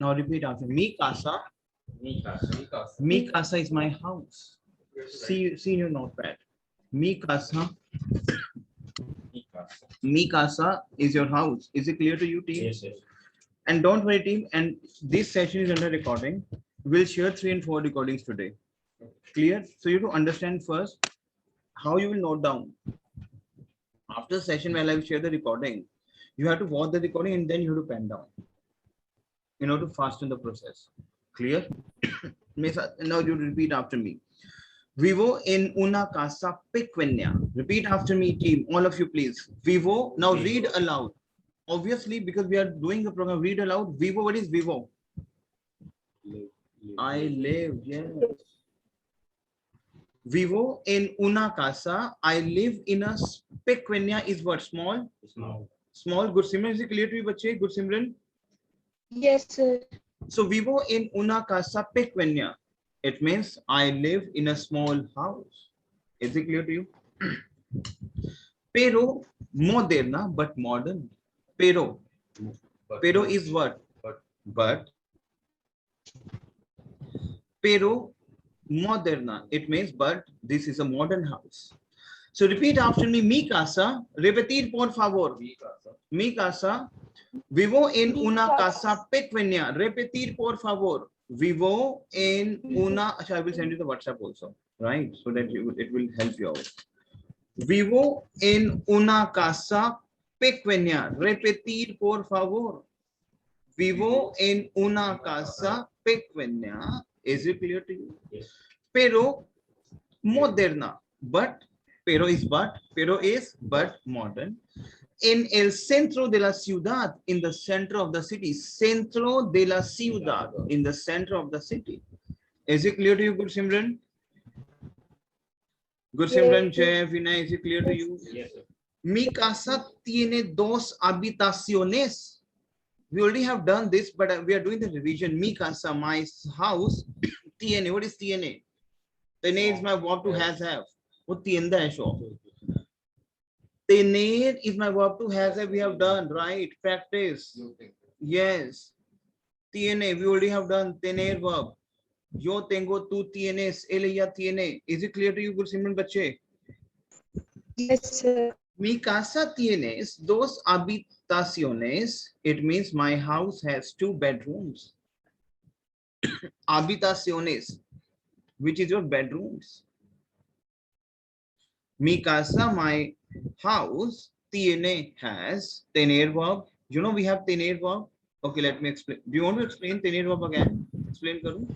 Now repeat after me. Mi casa. Mi casa. Mi casa is my house. See in your notepad. Mi casa. Mi casa. Mi casa is your house. Is it clear to you, team? Yes, yes. And don't worry, team. And this session is under recording. We'll share 3 and 4 recordings today. Clear? So you have to understand first how you will note down. After session, while I will share the recording, you have to watch the recording and then you have to pen down in order to fasten the process. Clear? Now you repeat after me. Vivo en una casa pequeña. Repeat after me, team. All of you, please. Vivo. Now read aloud. Obviously, because we are doing the program, read aloud. Vivo. What is Vivo? I live. Yes. Vivo en una casa. I live in a pequeña is what? Small. Small. Good Simran. Is it clear to you, bache? Good Simran. Yes, sir. So vivo en una casa pequeña. It means I live in a small house. Is it clear to you? Pero moderna, but modern. Pero. Pero is what? But. Pero moderna. It means but this is a modern house. So repeat after me. Mi casa. Repetir por favor. Mi casa. Vivo en una casa pequeña. Repetir por favor. Vivo en una. I will send you the WhatsApp also, right? So that it will help you out. Vivo en una casa pequeña. Repetir por favor. Vivo en una casa pequeña. Is it clear to you? Yes. Pero moderna. But. Pero is but modern. En el centro de la ciudad, in the center of the city. Centro de la ciudad, in the center of the city. Is it clear to you, Good Simran? Good Simran, Jay, Vinay, is it clear to you? Yes, sir. Mi casa tiene dos habitaciones. We already have done this, but we are doing the revision. Mi casa, my house. Tiene, what is tiene? Tiene is my verb to has have. What tienda hai show? Tener is my verb to has have. We have done, right? Practice. Yes. Tiene, we already have done. Tener verb. Yo tengo, tú tienes, él ella tiene. Is it clear to you, good Simran bache? Yes, sir. Mi casa tienes dos habitaciones. It means my house has 2 bedrooms. Habitaciones, which is your bedrooms. Mi casa, my house, tiene, has, tener verb. You know we have tener verb. Okay, let me explain. Do you want to explain tener verb again? Explain karu.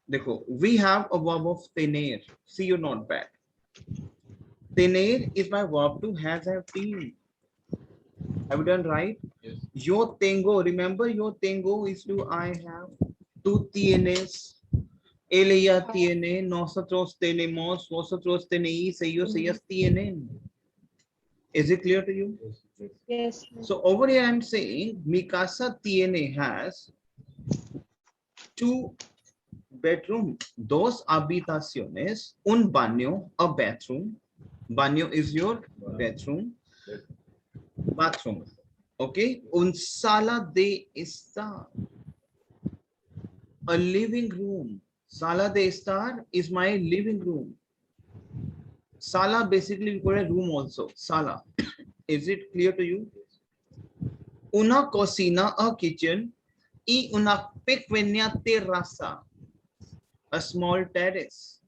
Dekho, we have a verb of tener. See, you're not bad. Tener is my verb to has, have, teen. Have you done right? Yes. Yo tengo, remember yo tengo is to I have. Tú tienes. Él ella tiene. Nosotros tenemos. Vosotros tenéis. Ellos ellas tienen. Is it clear to you? Yes, sir. So over here I'm saying mi casa tiene has 2 bedrooms, dos habitaciones, un baño, a bathroom. Baño is your bathroom. Bathroom. Okay. Un sala de estar. A living room. Sala de estar is my living room. Sala basically we call a room also. Sala. Is it clear to you? Una cocina, a kitchen, y una pequeña terraza, a small terrace,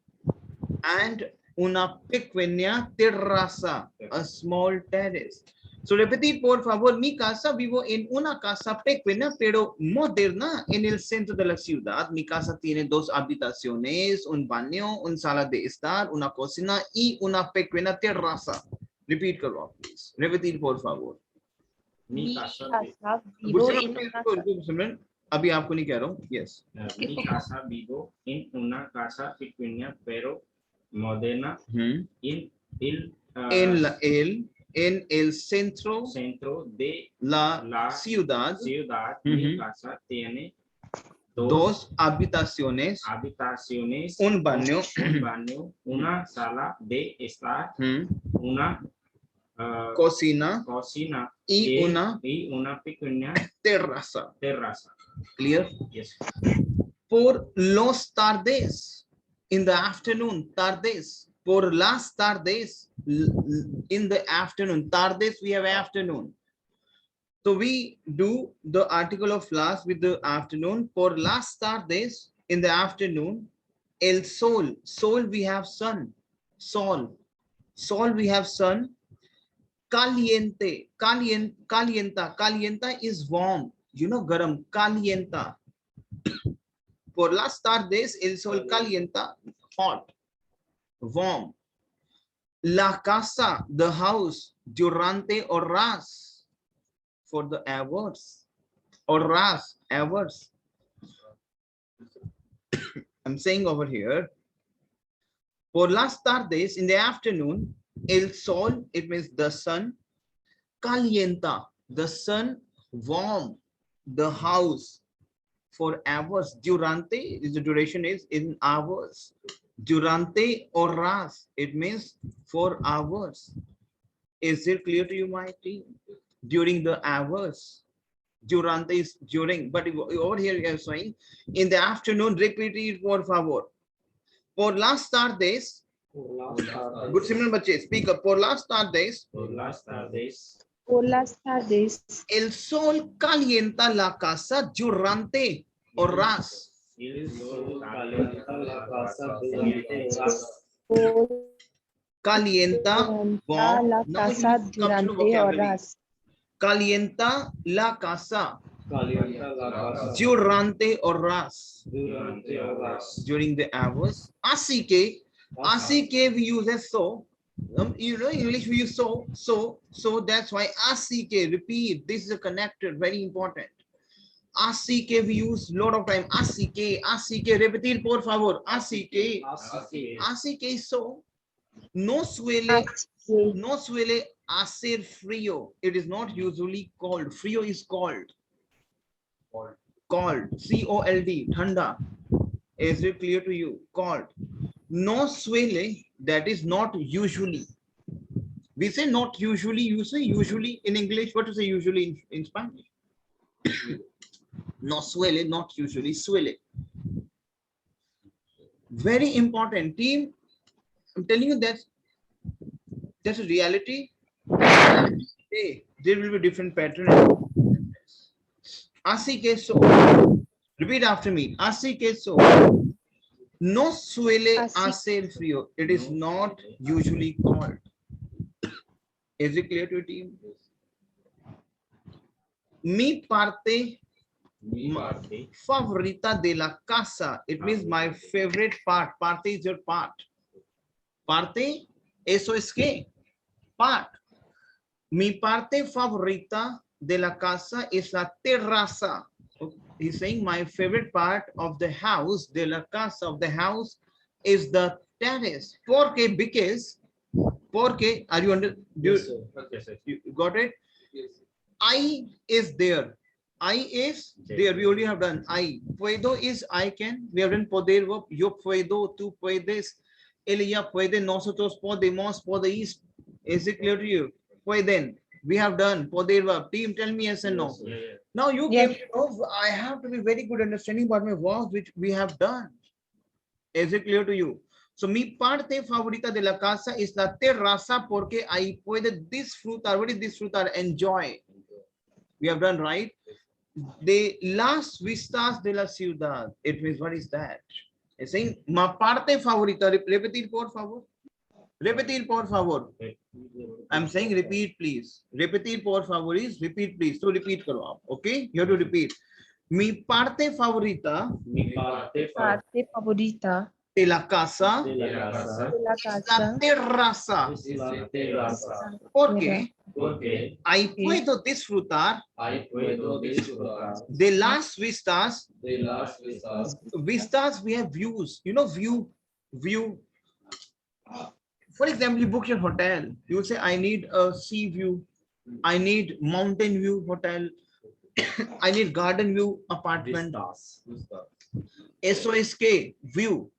and una pequeña terraza, a small terrace. So repetir por favor. Mi casa, vivo en una casa pequeña pero moderna en el centro de la ciudad. Mi casa tiene 2 habitaciones, un baño, un sala de estar, una cocina y una pequeña terraza. Repeat karo, please. Repetir por favor. Mi casa. vivo en una casa. अभी आपको नहीं कह रहा हूँ. Yes. Mi casa vivo en una casa pequeña pero moderna En el centro de la ciudad. Mi casa tiene 2 habitaciones, un baño, una sala de estar, una cocina y y una pequeña terraza. Clear? Yes. Por los tardes, in the afternoon, tardes. Por las tardes, in the afternoon. Tardes, we have afternoon. So we do the article of las with the afternoon. Por las tardes, in the afternoon. El sol, sol we have sun. Sol, sol we have sun. Caliente, calienta, calienta is warm. You know, garam, calienta. Por las tardes, el sol calienta, hot, warm. La casa, the house, durante horas, for the hours, horas, hours. I'm saying over here, por las tardes, in the afternoon, el sol, it means the sun, calienta, the sun, warm, the house, for hours. Durante is the duration is in hours. Durante horas, it means for hours. Is it clear to you, my team? During the hours. Durante is during, but over here we are saying in the afternoon. Repeat it por favor. Por las tardes. Good Simran bache, speak up. Por las tardes. Por las tardes. Por las tardes, El sol calienta la casa durante horas. El sol calienta la casa durante horas. sol Calienta, calienta la warm. Now casa you come to durante vocabulary. horas. Calienta la casa Calienta la casa durante horas. durante horas. During the hours. Así que we use as so. You know, in English we use so that's why así que, repeat, this is a connector, very important. Así que we use lot of time. Así que, repetir por favor. Así que so. No suele hacer frío. It is not usually called. Frío is called. Cold. C-O-L-D. Thanda. Is it clear to you? Cold. No suele, that is not usually. We say not usually. You say usually in English. What to say usually in Spanish? No suele, not usually. Suele. Very important, team. I'm telling you that's a reality. Hey, there will be different pattern. Así que so. Repeat after me. Así que so. No suele hacer frío. It is not usually called. Is it clear to your team? Mi parte favorita de la casa. It means my favorite part. Parte is your part. Parte, eso es que. Part. Mi parte favorita de la casa es la terraza. He's saying my favorite part of the house, de la casa, of the house, is the terrace. Porque, are you under? You got it? Yes. I is there. I is there. We already have done I. Puedo is I can. We have done poder verb. Yo puedo, tú puedes. Ella puede, nosotros podemos, podéis. Is it clear to you? Pueden. We have done poder verb. Team, tell me yes and no. Yeah. Now you Yes. came to know I have to be very good understanding about my verbs which we have done. Is it clear to you? So mi parte favorita de la casa es la terraza porque ahí puede disfrutar. What is disfrutar? Enjoy. We have done right. De las vistas de la ciudad. It means what is that? It's saying ma parte favorita. Repetir por favor. Repetir por favor. I'm saying repeat please. Repetir por favor is repeat please. So repeat karo aap. Okay? You have to repeat. Mi parte favorita Mi parte favorita de la casa de la casa de la es la casa terraza. es la terraza. Porque Porque ahí puedo disfrutar ahí puedo disfrutar de las vistas. de las vistas. Vistas, we have views. You know, view. For example, you book your hotel. You say, I need a sea view. I need mountain view hotel. I need garden view apartment. Eso es que view.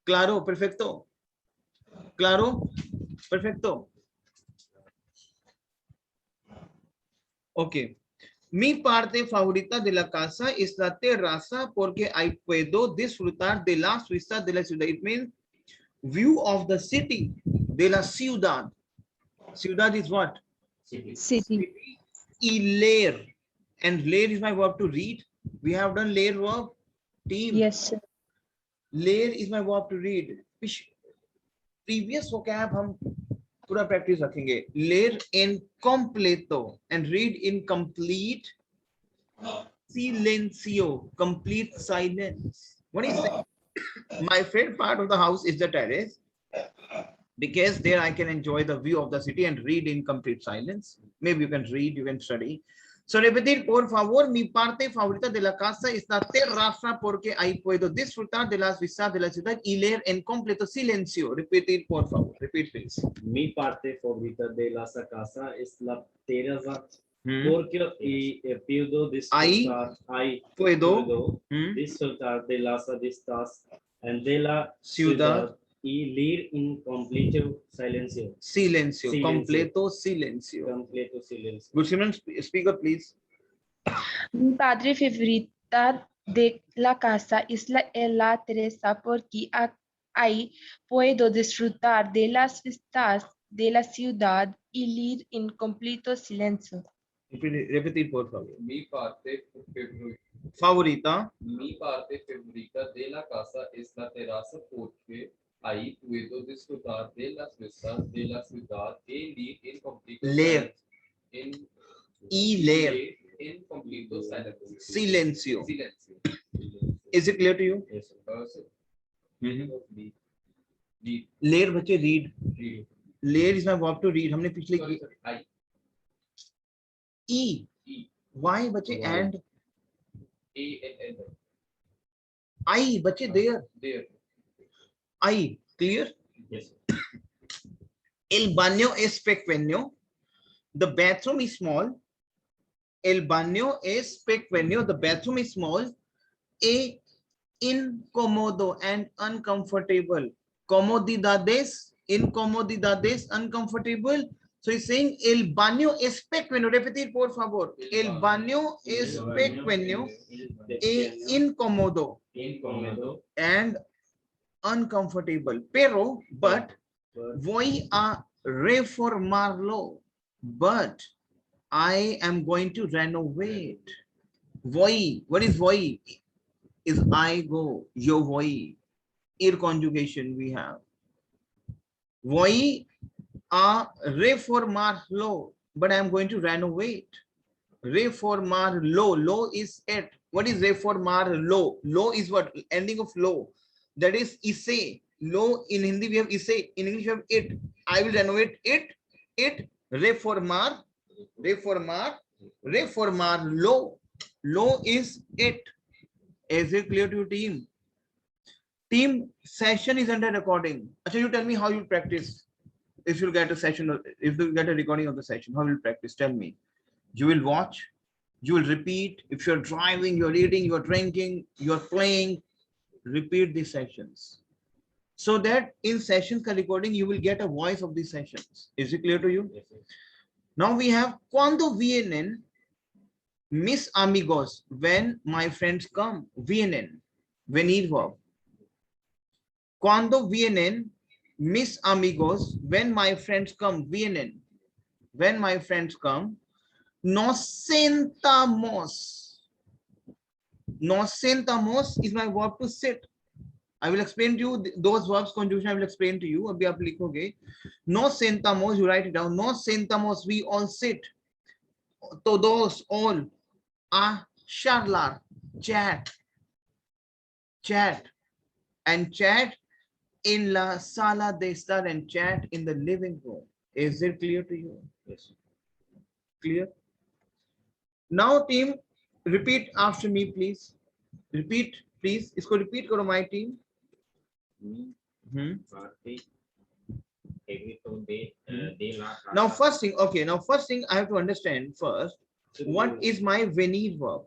Claro, perfecto. Claro, perfecto. Okay. Mi parte favorita de la casa es la terraza porque ahí puedo disfrutar de las vistas de la ciudad. It means view of the city, de la ciudad. Ciudad is what? City. City. Y leer. And leer is my verb to read. We have done leer verb. Team. Yes, sir. Leer is my verb to read. Previous vocab हम पूरा practice रखेंगे. Leer in completo and read in complete. Silencio, complete silence. What is that? My favorite part of the house is the terrace because there I can enjoy the view of the city and read in complete silence. Maybe you can read, you can study. So repetir, por favor, mi parte favorita de la casa es la terraza porque ahí puedo disfrutar de las vistas de la ciudad y leer en completo silencio. Repetir, por favor. Repeat, please. Mi parte favorita de la casa es la terraza Hmm. porque puedo disfrutar, ahí Puedo. puedo Hmm. disfrutar de las vistas de la Ciudad. ciudad y leer en completo silencio. Silencio. Silencio. Completo silencio. Completo silencio. Good Simran, speak up, please. Mi padre favorita de la casa es la Teresa porque ahí puedo disfrutar de las vistas de la ciudad y leer en completo silencio. Repetir, por favor. Mi parte Favorita. favorita de la casa es la terraza porque ahí puedo disfrutar de las vistas de la ciudad y leer en completo Leer. Y leer. en completo Silencio. silencio. Is it clear to you? Eso. Leer बच्चे read. Read. Leer is my verb to read. हमने पिछले Sorry, sorry. I. E. Why बच्चे Why? and A. I बच्चे there. There. I clear. Yes. El baño es pequeño. The bathroom is small. El baño es pequeño. The bathroom is small. A. Incómodo and uncomfortable. Comodidades, incomodidades, uncomfortable. So he's saying el baño es pequeño. Repetir, por favor. El baño es pequeño. Incómodo Incómodo. and uncomfortable. Pero, but, voy a reformarlo. But I am going to renovate. Voy. What is voy? Is I go. Yo voy. Ir conjugation we have. Voy a reformarlo. But I am going to renovate. Reformarlo. Lo is it. What is reformarlo? Lo is what? Ending of lo. That is ise. Lo in Hindi we have ise. In English we have it. I will renovate it. It. Reformar. Reformarlo. Lo is it. Is it clear to your team? Team, session is under recording. Actually, you tell me how you practice. If you get a session, if you get a recording of the session, how you practice? Tell me. You will watch, you will repeat. If you're driving, you're eating, you're drinking, you're playing, repeat these sessions. So that in sessions recording, you will get a voice of these sessions. Is it clear to you? Yes, yes. Now we have cuando vienen mis amigos, when my friends come. Vienen, venir verb. Cuando vienen mis amigos, when my friends come. Vienen, when my friends come. Nos sentamos. Nos sentamos is my verb to sit. I will explain to you those verbs conjugation. I will explain to you. Abhi aap likhoge. Nos sentamos, you write it down. Nos sentamos, we all sit. Todos, all. A charlar, chat. And chat in la sala de estar and chat in the living room. Is it clear to you? Yes. Clear? Now team, repeat after me, please. Repeat, please. Isko repeat karo my team. Mi Mhm. parte favorito de la casa. Now first thing, okay, now first thing I have to understand first, what is my venir verb?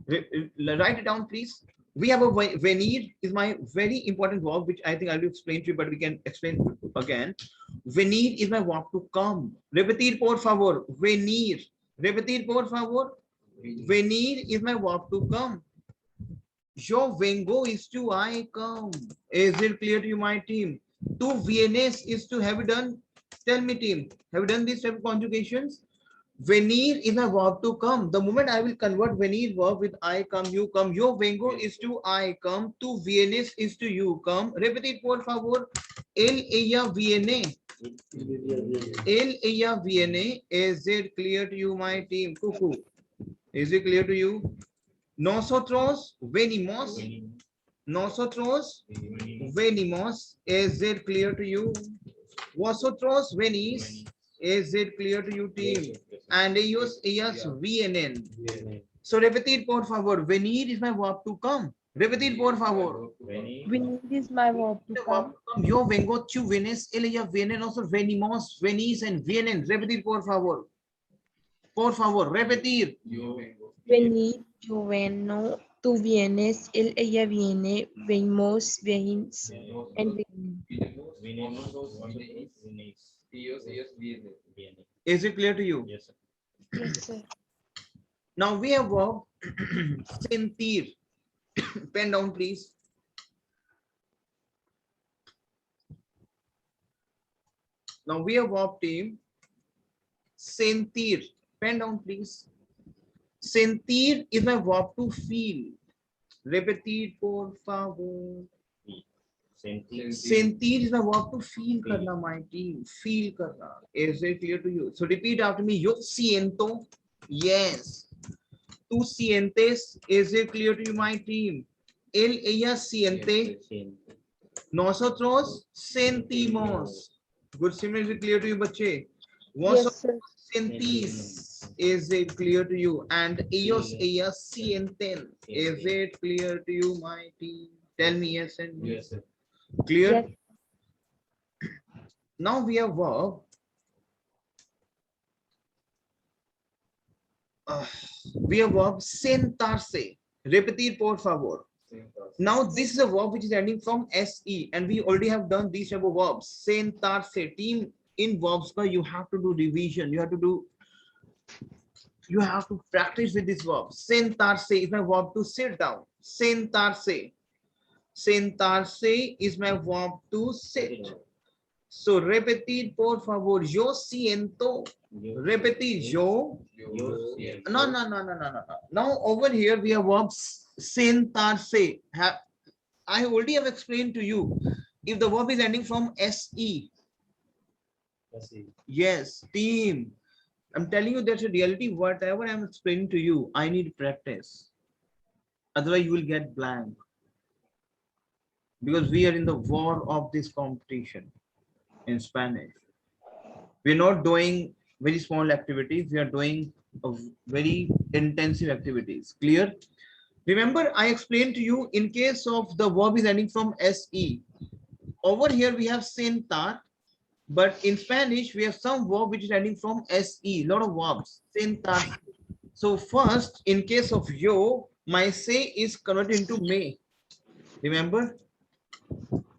Write it down, please. We have a venir is my very important verb, which I think I will explain to you, but we can explain again. Venir is my verb to come. Repetir, por favor. Venir. Repetir, por favor. Venir is my verb to come. Yo vengo is to I come. Is it clear to you, my team? To vienes is to have you done? Tell me, team. Have you done these type of conjugations? Venir is a verb to come. The moment I will convert venir verb with I come, you come. Yo vengo is to I come. Tu vienes is to you come. Repeat it, por favor. Él, ella, viene. Él, ella, viene. Is it clear to you, my team? Cuckoo. Is it clear to you? Nosotros venimos. Nosotros venimos. Is it clear to you? Vosotros venís. Is it clear to you, team? And ellos, ellas vienen. So repeat, por favor. Venir is my verb to come. Repeat, por favor. Venir is my verb to come. Yo vengo, tú vienes, él, ella viene, nosotros venimos, venís, and vienen. Repetir, por favor. Por favor, repetir. Yo vengo. Venir, yo vengo, tú vienes, él, ella viene, venimos, venís, and Vinimos. Ellos, ellas vienen. Is it clear to you? Yes, sir. yes, sir. Now we have verb sentir. Pen down, please. Now we have verb team sentir. Pen down, please. Sentir is my verb to feel. Repeat, por favor. Sentir. Sentir is my verb to feel karna, my team. Feel karna. Is it clear to you? So repeat after me. Yo siento. Yes. Tú sientes. Is it clear to you, my team? Él, ella siente. Nosotros sentimos. Good simile, is it clear to you, bache? Yes, sir. Sentís. Is it clear to you? And ellos, ellas sienten. Is it clear to you, my team? Tell me yes and no. Yes, sir. Clear? Yes. Now we have verb. We have verb sentarse. Repetir, por favor. Now this is a verb which is ending from se, and we already have done these type of verbs. Sentarse. Team, in verbs, you have to do revision. You have to practice with this verb. Sentarse is my verb to sit down. Sentarse. Sentarse is my verb to sit. So repetir, por favor. Yo siento. Repetir. Yo. No. Now over here we have verbs sentarse. I already have explained to you. If the verb is ending from se. Yes, team. I'm telling you that's a reality. Whatever I'm explaining to you, I need practice. Otherwise, you will get blank. Because we are in the war of this competition in Spanish. We're not doing very small activities. We are doing very intensive activities. Clear? Remember, I explained to you in case of the verb is ending from se. Over here, we have sentar. But in Spanish, we have some verb which is ending from se. Lot of verbs. Sentar. So first, in case of yo, my se is converted into me. Remember?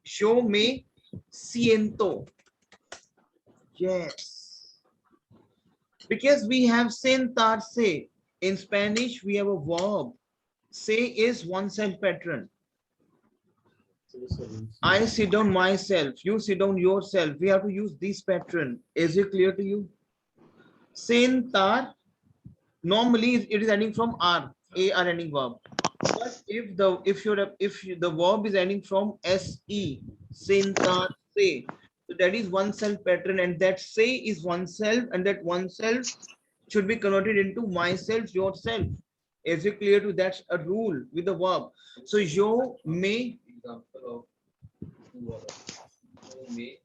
Yo me siento. Yes. Because we have sentarse. In Spanish, we have a verb. Se is oneself pattern. I sit down myself. You sit down yourself. We have to use this pattern. Is it clear to you? Sentar. Normally, it is ending from r. A-R ending verb. But if the verb is ending from se, sentar se, so that is oneself pattern, and that se is oneself, and that oneself should be converted into myself, yourself. Is it clear to you? That's a rule with the verb. So yo me. Example of me.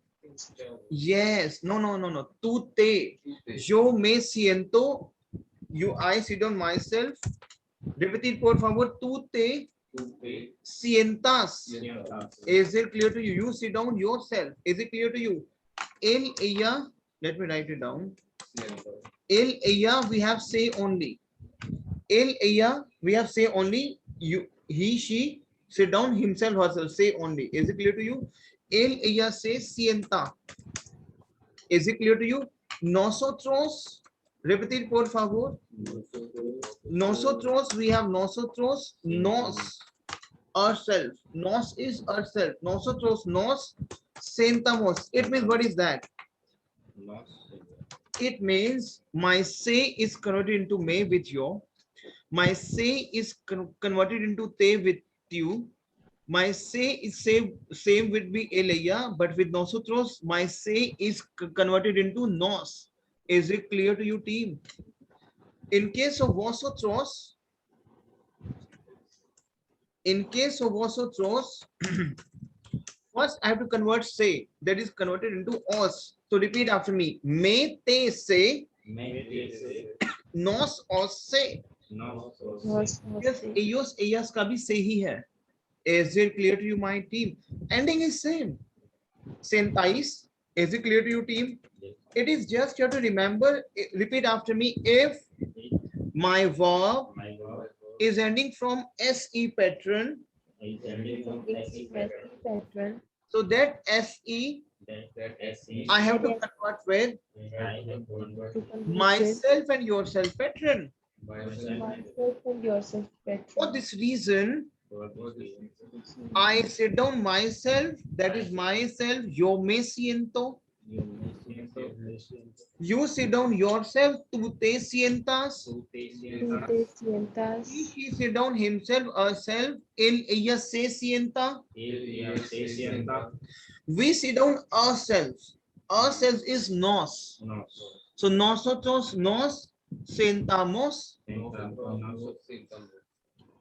Yes. No. Tú te. Yo me siento. I sit on myself. Repetir, por favor. Tú te sientas. Is it clear to you? You sit down yourself. Is it clear to you? Él, ella. Let me write it down. Él, ella, we have say only. Él, ella, we have say only. You, he, she. Sit down himself, herself, say only. Is it clear to you? Él, ella se sienta. Is it clear to you? Nosotros Repetir, por favor. Nosotros, we have nosotros, nos, ourselves. Nos is ourselves. Nosotros, nos sentamos. It means, what is that? It means my say is converted into me with you. My say is converted into te with you. My say is same would be ella, but with nosotros, my say is converted into nos. Is it clear to you, team? In case of vosotros, first I have to convert say, that is converted into os. So repeat after me. Me te say, nos os say. Yes, ellos, ellas का भी say ही है. Is it clear to you, my team? Ending is same. Sentais. Is it clear to you, team? It is just you have to remember. Repeat after me. If my verb is ending from se patron, Patron. so that se I have to convert with myself and yourself patron. Myself and yourself, For Patron. this reason, I sit down myself, that is myself, yo me siento. You sit down yourself, tú te sientas. Tú te sientas. He sit down himself, herself, él, ella se sienta. We sit down ourselves. Ourselves is nos. So nosotros nos sentamos.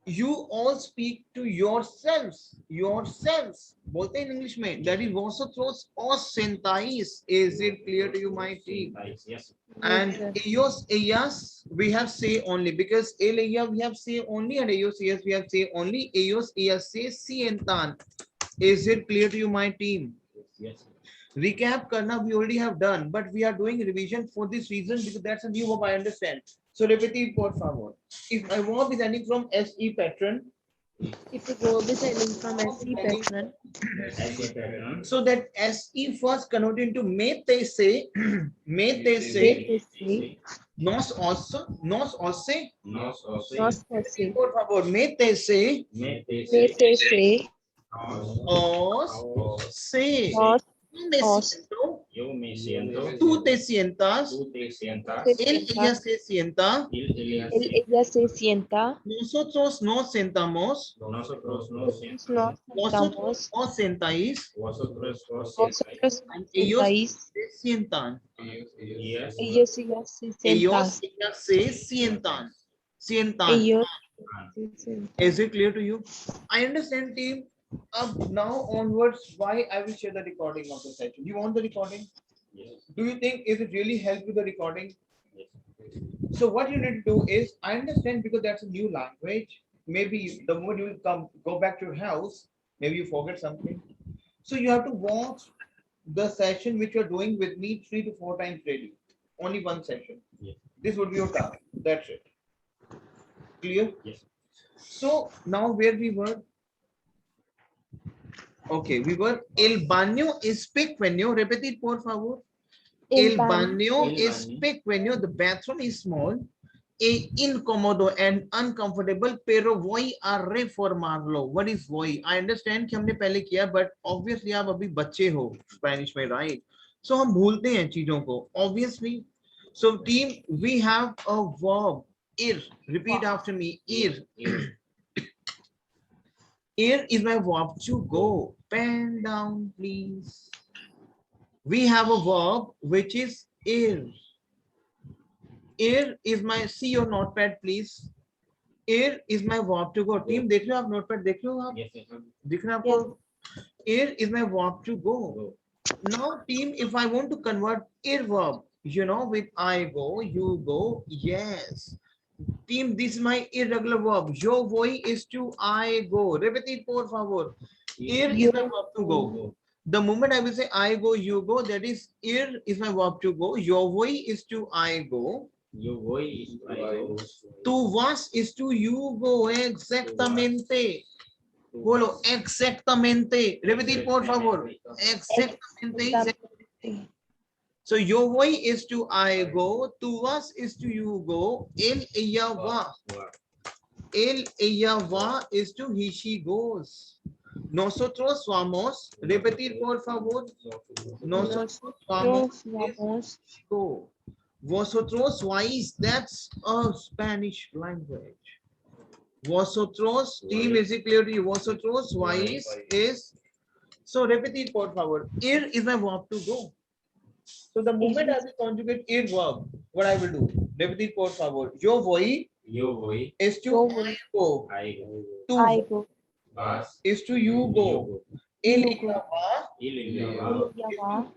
You all speak to yourselves. Yourselves. बोलते हैं in English में. That is vosotros os sentáis. Is it clear to you, my team? Yes. And Yes, sir. ellos, ellas, we have say only because el, ella, we have say only, and ellos, ellas, we have say only. Ellos, ellas say sientan. Is it clear to you, my team? Yes. Recap karna we already have done, but we are doing revision for this reason because that's a new verb, I understand. So repeat, por favor. If my verb is ending from se patron, If the verb is ending from se patron, so that se first converted into me te se, me te they se, say, nos also, nosose. por favor, me te se, They te say, os se. nos Me os. siento, Yo me siento. tú te sientas, Tú te sientas. él, ella se sienta, Él, ella se sienta. nosotros nos sentamos, Nosotros nos Nos sentamos. vosotros sentamos. os sentáis, Vosotros os Vosotros ellos sentáis. se sientan, sentáis. Ellos y ellas se ellos, sientan. ellas se sientan, sientan. Ellos se sientan. Is it clear to you? I understand, team. Now onwards, why I will share the recording of the session. You want the recording? Yes. Do you think is it really help with the recording? Yes. So what you need to do is, I understand because that's a new language. Maybe the moment you will go back to your house, maybe you forget something. So you have to watch the session which you're doing with me 3 to 4 times daily. Only one session. Yes. This would be your task. That's it. Clear? Yes. So now where we were? Okay, we were el baño es pequeño. Repetir, por favor. El baño es pequeño. The bathroom is small. Incómodo and uncomfortable, pero voy a reformarlo. What is voy? I understand कि हमने पहले किया, but obviously आप अभी बच्चे हो Spanish में, right? So हम भूलते हैं चीजों को. Obviously. So team, we have a verb. Ir. Repeat after me. Ir. Ir is my verb to go. Pen down, please. We have a verb which is ir. Ir is my, see your notepad, please. Ir is my verb to go. Team, देख रहे हो आप notepad देख रहे हो आप? Yes, sir. दिख रहा है आपको? Ir is my verb to go. Now, team, if I want to convert ir verb, you know, with I go, you go, yes. Team, this is my irregular verb. Yo voy is to I go. Repeat, por favor. Ir is my verb to go. The moment I will say I go, you go, that is ir is my verb to go. Yo voy is to I go. Yo voy. I go. Tu vas is to you go. Exactamente. Bolo, exactamente. Repetir, por favor. Exactamente. So yo voy is to I go, tu vas is to you go, ella va. Ella va is to he she goes. Nosotros vamos, repetir por favor. Nosotros vamos Nosotros vamos. go. Vosotros vais, that's a Spanish language. Vosotros, team, is it clear to you? Vosotros vais is, so repetir por favor. Ir is my verb to go. So the moment I will conjugate ir verb, what I will do? Repetir por favor. Yo voy Yo voy, is to Yo I go. I go, Tu I go. vas, is to you go. You Ella go. va, y Lilia va. Ella va.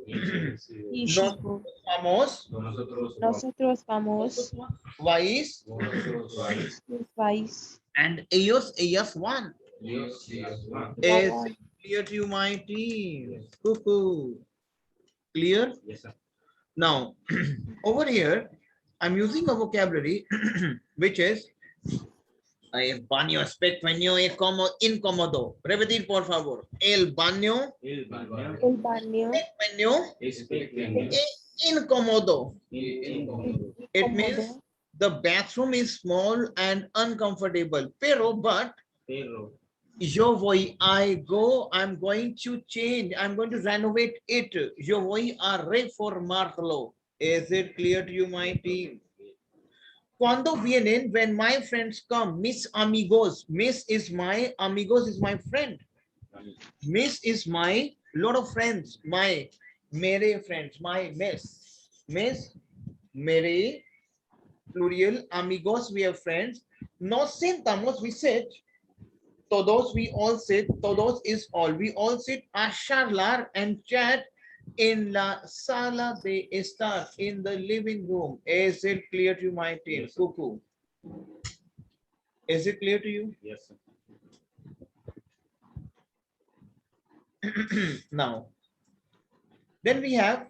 He No. she go. vamos, Nosotros vamos, Nosotros vamos. vais, vosotros vais, Los vais. and ellos, ellas van. ellos van. Is clear to you, my team? Cuckoo. Clear? Yes, sir. Now, over here, I'm using a vocabulary which is el baño es incómodo. Repetir, por favor. El baño El baño El baño. es pequeño. es incómodo. Incómodo. It means the bathroom is small and uncomfortable. Pero, but, Pero yo voy, I go, I'm going to change, I'm going to renovate it. Yo voy a reformarlo. Is it clear to you, my team? Cuando vienen, when my friends come, mis amigos. Miss is my, amigos is my friend. Miss is my lot of friends. My, mere friends, my miss. Miss, mere, plural, amigos, we have friends. Nos sentamos, we sit. Todos, we all sit. Todos is all. We all sit a charlar and chat in la sala de estar, in the living room. Is it clear to you, my team? Yes, sir. Cuckoo. Is it clear to you? yes, sir. Now, then we have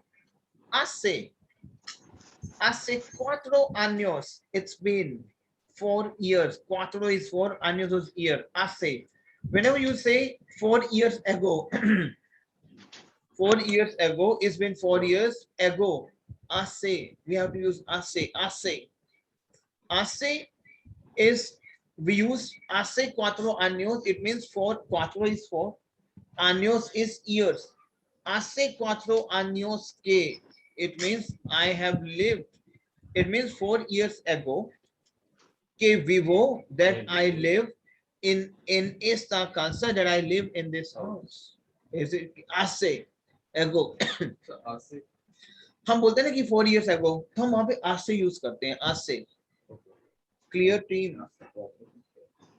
hace. Hace 4 años. It's been 4 years. Cuatro is 4, años is year. Hace. Whenever you say 4 years ago, 4 years ago, it's been 4 years ago. Hace. We have to use hace. Hace. Hace is, we use hace 4 años. It means 4. Cuatro is 4. Años is years. Hace 4 años que. It means I have lived. It means 4 years ago. Que vivo, that I live in esta casa, that I live in this house. Is it hace ago? So, hace, हम बोलते हैं ना कि 4 years ago, तो हम वहाँ पे hace use करते हैं. Hace. Clear team.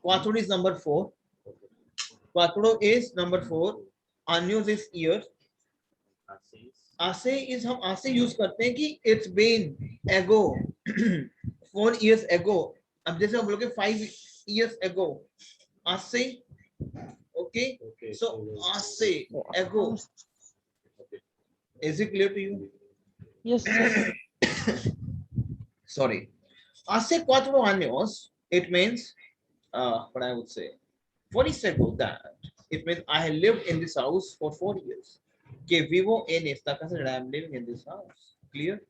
Cuatro is number 4. Cuatro is number 4. Años is years. Así es. Hace is हम hace use करते हैं कि it's been ago. 4 years ago. अब जैसे हम बोलोगे 5 years ago. Hace. Okay. Okay, So hace ago. Is it clear to you? Yes, sir. Sorry. Hace 4 años, it means, what I would say, 4 years ago that, it means I have lived in this house for 4 years. Que vivo en esta casa, that I am living in this house. Clear?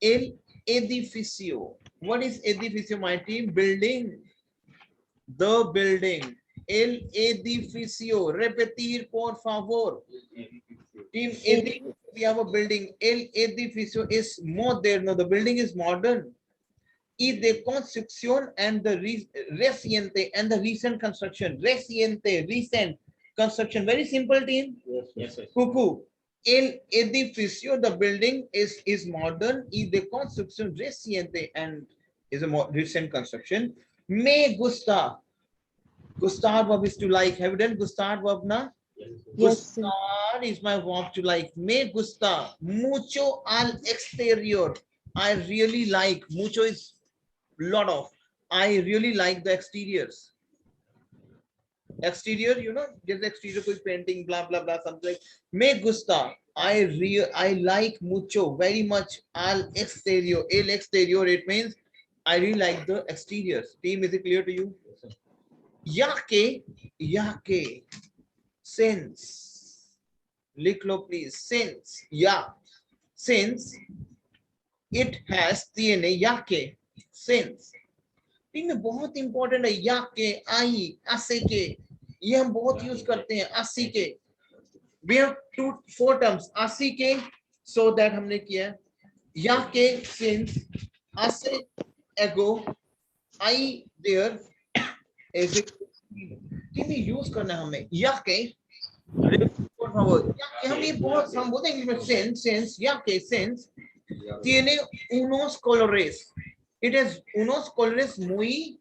El edificio. What is edificio, my team? Building. The building. El edificio. Repetir, por favor. Team edificio. We have a building. El edificio is moderno. The building is modern. Y de construcción and the reciente and the recent construction. Reciente, recent construction. Very simple, team. Yes, sir. Cuckoo. El edificio, the building is modern. Y de construcción reciente and is a more recent construction. Me gusta. Gustar verb is to like. Have you done gustar verb na? Yes, sir. Gustar is my verb to like. Me gusta mucho al exterior. I really like. Mucho is lot of. I really like the exteriors. Exterior, you know, just exterior koi painting, blah blah blah, something like. Me gusta. I like mucho, very much al exterior. El exterior, it means I really like the exteriors. Team, is it clear to you? Ya que, since. Lick lo, please. Since, yeah. since it has tiene ya que, since इनमें बहुत important है या के आई आसे के ये हम बहुत यूज करते हैं आसी के we have four terms आसी के so that हमने किया या के since आसे ago I there is it किन्हीं यूज करना है हमें या के por favor ya que हम ये बहुत हम बोलते हैं इंग्लिश में since या के since tiene unos colores. It has unos colores muy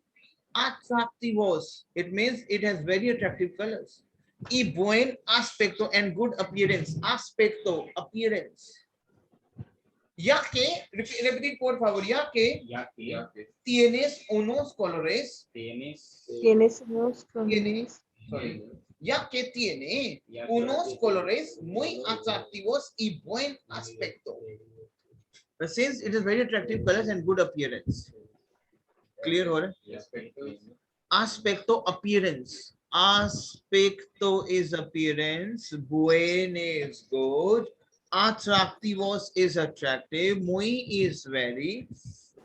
atractivos. It means it has very attractive colors. Y buen aspecto and good appearance. Aspecto, appearance. Ya que, repetir por favor, ya que ya que tienes unos colores. Tienes unos colores. Sorry. Ya que tiene Ya que unos tiene colores muy atractivos y buen aspecto. But since it is very attractive colors and good appearance. Clear हो रहा है? Aspecto, appearance. Aspecto is appearance. Buen is good. Atractivos is attractive. Muy is very.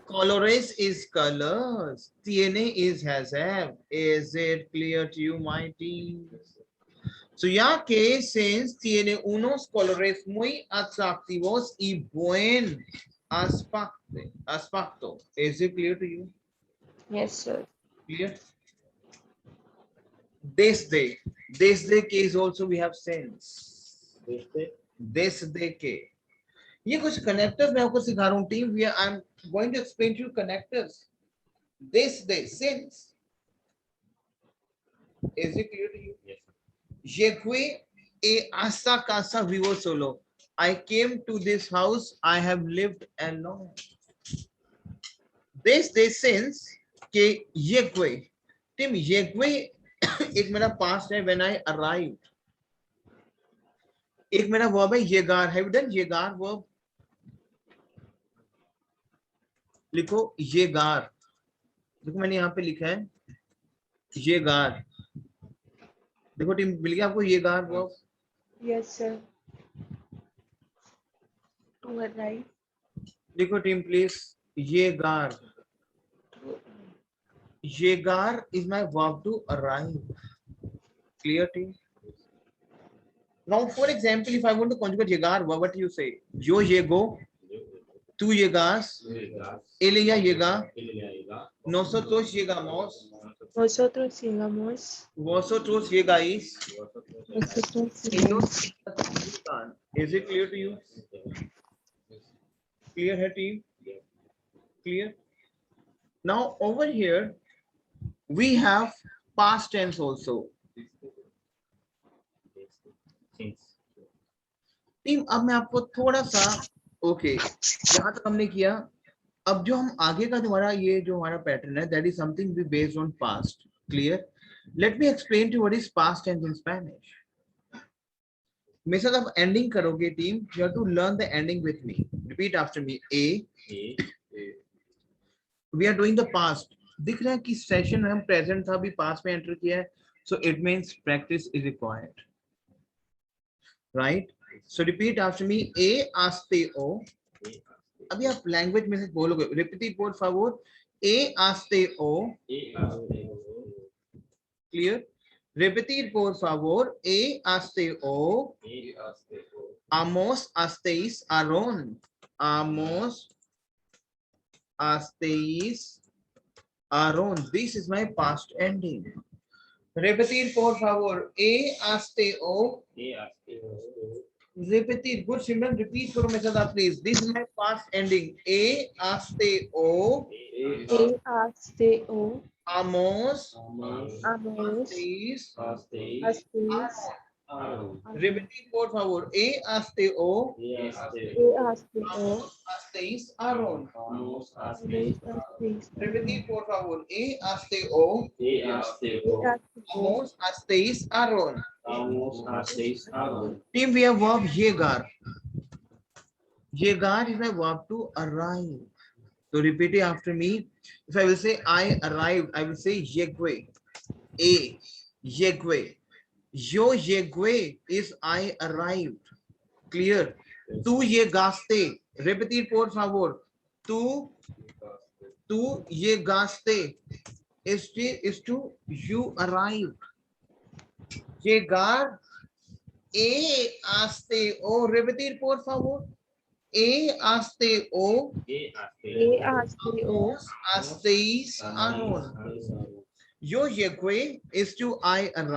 Colores is colors. Tiene is has have. Is it clear to you, my team? So ya que since tiene unos colores muy atractivos y buen aspecto. Is it clear to you? Yes, sir. Clear? Desde que is also we have since. Desde que. ये कुछ connectors मैं आपको सिखा रहा हूँ team. I'm going to explain to you connectors. Desde, since. Is it clear to you? Yes. Llegué a esta casa vivo solo. I came to this house. I have lived alone. Desde, since que llegué. Tim, llegué एक मेरा past है when I arrived. एक मेरा verb है llegar. Have you done llegar verb? लिखो llegar. देखो मैंने यहाँ पे लिखा है llegar. देखो टीम मिल गया आपको llegar verb? Yes, sir. To arrive. देखो team please llegar. Llegar is my verb to arrive. Clear team? Now, for example, if I want to conjugate llegar, what do you say? Yo llego, tú llegas, él ella llega, nosotros llegamos, Nosotros llegamos. vosotros llegáis, Nosotros ellos llegan. Is it clear to you? Clear hai team? Clear? Now, over here, we have past tense also. Team अब मैं आपको थोड़ा सा okay यहाँ तक हमने किया. अब जो हम आगे का जो हमारा ये जो हमारा पैटर्न है that is something be based on past. Clear? Let me explain to what is past tense in Spanish. मेरे साथ आप एंडिंग करोगे team. You have to learn the ending with me. Repeat after me. A we are doing the past. दिख रहा है कि session में हम प्रेजेंट था अभी पास्ट में एंटर किया है. So it means practice is required. Right? So repeat after me. A hasta o. अभी आप लैंग्वेज में से बोलोगे. Repeat por favor. A hasta o. Clear? Repetir por favor. A hasta o. Amos hasteis aron. Amos hasteis aron. This is my past ending. Repetir por favor. A hasta o. Repetir. Good Simran. Repeat karo मेरे साथ please. This is my past ending. A hasta o. A hasta o. Amos Amos hasteis. Repetir por favor. A hasta o. A hasta o. Hasteis aron. Hasteis. Repetir por favor. A hasta o. Amos hasteis aron. Team, we have verb llegar. Llegar is a verb to arrive. So repeat it after me. If I will say I arrived, I will say llegué. A llegué. Yo llegué is I arrived. Clear? Tú llegaste. Repetir, por favor. Tú llegaste. Is to you arrived. Llegar. Haste o. Repetir, por favor. Haste o. Hasteis. Yo llegué is to I arrived.